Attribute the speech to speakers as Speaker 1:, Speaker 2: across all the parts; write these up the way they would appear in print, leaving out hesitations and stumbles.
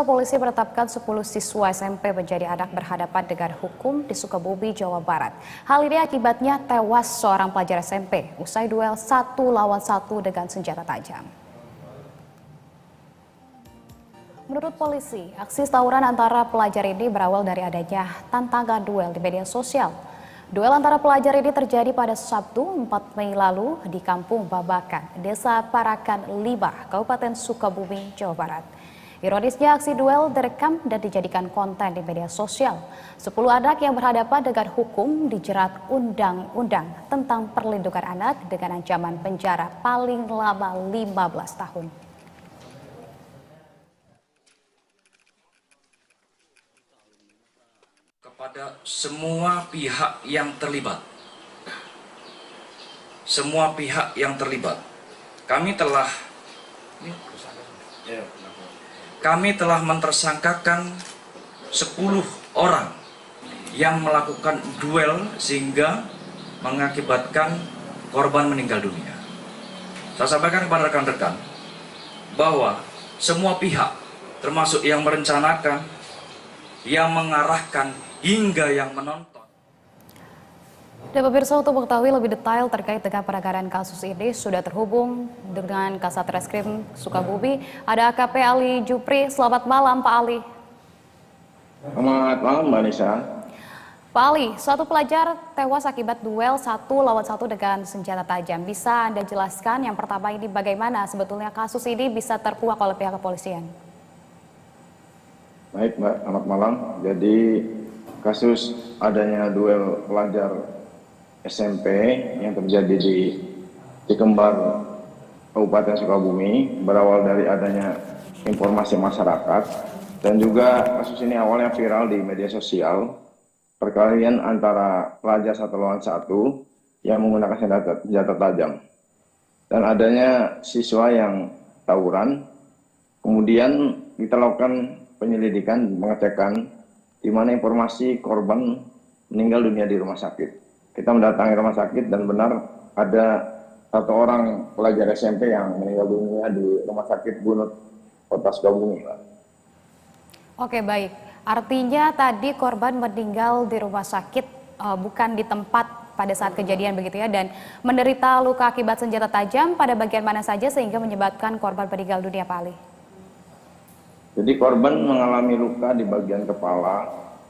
Speaker 1: Polisi menetapkan 10 siswa SMP menjadi anak berhadapan dengan hukum di Sukabumi, Jawa Barat. Hal ini akibatnya tewas seorang pelajar SMP usai duel 1 lawan 1 dengan senjata tajam. Menurut polisi, aksi tawuran antara pelajar ini berawal dari adanya tantangan duel di media sosial. Duel antara pelajar ini terjadi pada Sabtu 4 Mei lalu di Kampung Babakan, Desa Parakan 5, Kabupaten Sukabumi, Jawa Barat. Ironisnya aksi duel direkam dan dijadikan konten di media sosial. 10 anak yang berhadapan dengan hukum dijerat undang-undang tentang perlindungan anak dengan ancaman penjara paling lama 15 tahun.
Speaker 2: Kepada semua pihak yang terlibat, kami telah mentersangkakan 10 orang yang melakukan duel sehingga mengakibatkan korban meninggal dunia. Saya sampaikan kepada rekan-rekan bahwa semua pihak, termasuk yang merencanakan, yang mengarahkan, hingga yang menonton.
Speaker 1: Dan pemirsa, untuk mengetahui lebih detail terkait dengan penanganan kasus ini sudah terhubung dengan Kasat Reskrim Sukabumi, ada AKP Ali Jupri. Selamat malam Pak Ali.
Speaker 3: Selamat malam Mbak Nisa.
Speaker 1: Pak Ali, suatu pelajar tewas akibat duel 1 lawan 1 dengan senjata tajam. Bisa Anda jelaskan yang pertama ini bagaimana sebetulnya kasus ini bisa terkuak oleh pihak kepolisian?
Speaker 3: Baik Mbak, selamat malam. Jadi kasus adanya duel pelajar SMP yang terjadi di Kembar, Kabupaten Sukabumi berawal dari adanya informasi masyarakat dan juga kasus ini awalnya viral di media sosial perkelahian antara pelajar 1 lawan 1 yang menggunakan senjata tajam dan adanya siswa yang tawuran. Kemudian kita lakukan penyelidikan, pengecekan di mana informasi korban meninggal dunia di rumah sakit. Kita mendatangi rumah sakit dan benar ada 1 orang pelajar SMP yang meninggal dunia di rumah sakit Bunut, Kota Sukabumi.
Speaker 1: Oke, baik. Artinya tadi korban meninggal di rumah sakit, bukan di tempat pada saat kejadian begitu ya, dan menderita luka akibat senjata tajam pada bagian mana saja sehingga menyebabkan korban meninggal dunia, Pak Ali?
Speaker 3: Jadi korban mengalami luka di bagian kepala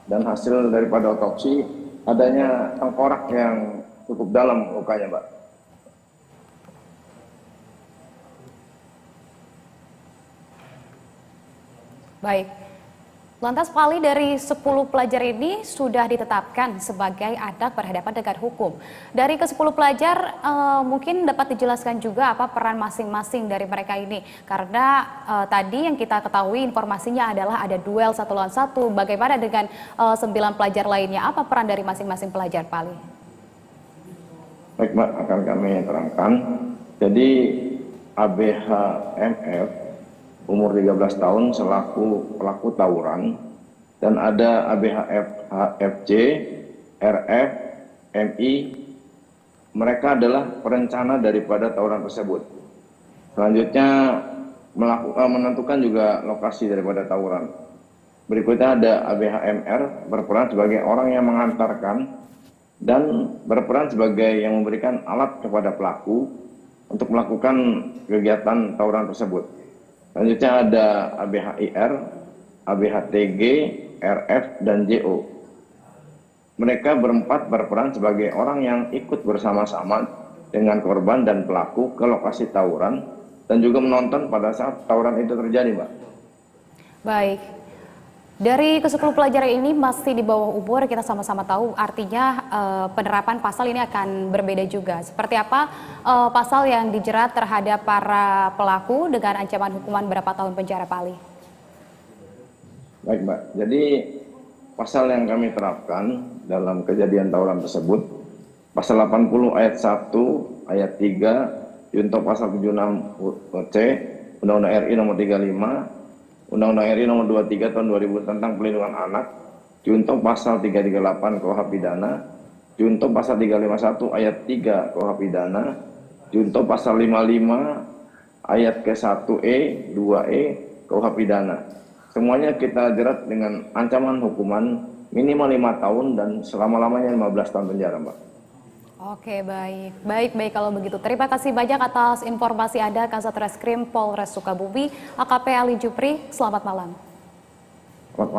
Speaker 3: dan hasil daripada otopsi adanya tengkorak yang cukup dalam lukanya, Mbak.
Speaker 1: Baik. Lantas Pak Ali, dari 10 pelajar ini sudah ditetapkan sebagai anak berhadapan dengan hukum. Dari ke-10 pelajar mungkin dapat dijelaskan juga apa peran masing-masing dari mereka ini. Karena tadi yang kita ketahui informasinya adalah ada duel 1 lawan 1. Bagaimana dengan 9 pelajar lainnya? Apa peran dari masing-masing pelajar, Pak Ali?
Speaker 3: Baik Mbak, akan kami terangkan. Jadi ABHMF umur 13 tahun selaku pelaku tawuran dan ada ABHFJ, RF, MI, mereka adalah perencana daripada tawuran tersebut. Selanjutnya menentukan juga lokasi daripada tawuran. Berikutnya ada ABHMR berperan sebagai orang yang mengantarkan dan berperan sebagai yang memberikan alat kepada pelaku untuk melakukan kegiatan tawuran tersebut. Selanjutnya ada ABHIR, ABHTG, RF, dan JO. Mereka berempat berperan sebagai orang yang ikut bersama-sama dengan korban dan pelaku ke lokasi tawuran dan juga menonton pada saat tawuran itu terjadi, Mbak.
Speaker 1: Baik. Dari ke-10 pelajar ini masih di bawah umur, kita sama-sama tahu artinya penerapan pasal ini akan berbeda juga. Seperti apa pasal yang dijerat terhadap para pelaku dengan ancaman hukuman berapa tahun penjara, Pak Ali?
Speaker 3: Baik Mbak, jadi pasal yang kami terapkan dalam kejadian tawuran tersebut, pasal 80 ayat 1, ayat 3, junto pasal 76C, Undang-Undang RI nomor 35, Undang-Undang RI nomor 23 tahun 2000 tentang perlindungan anak, junto pasal 338 KUH pidana, junto pasal 351 ayat 3 KUH pidana, junto pasal 55 ayat ke-1E, 2E KUH pidana. semuanya kita jerat dengan ancaman hukuman minimal 5 tahun dan selama-lamanya 15 tahun penjara, Mbak.
Speaker 1: Oke, baik kalau begitu. Terima kasih banyak atas informasi Anda, Kasat Reskrim Polres Sukabumi, AKP Ali Jupri. Selamat malam.
Speaker 3: Selamat malam.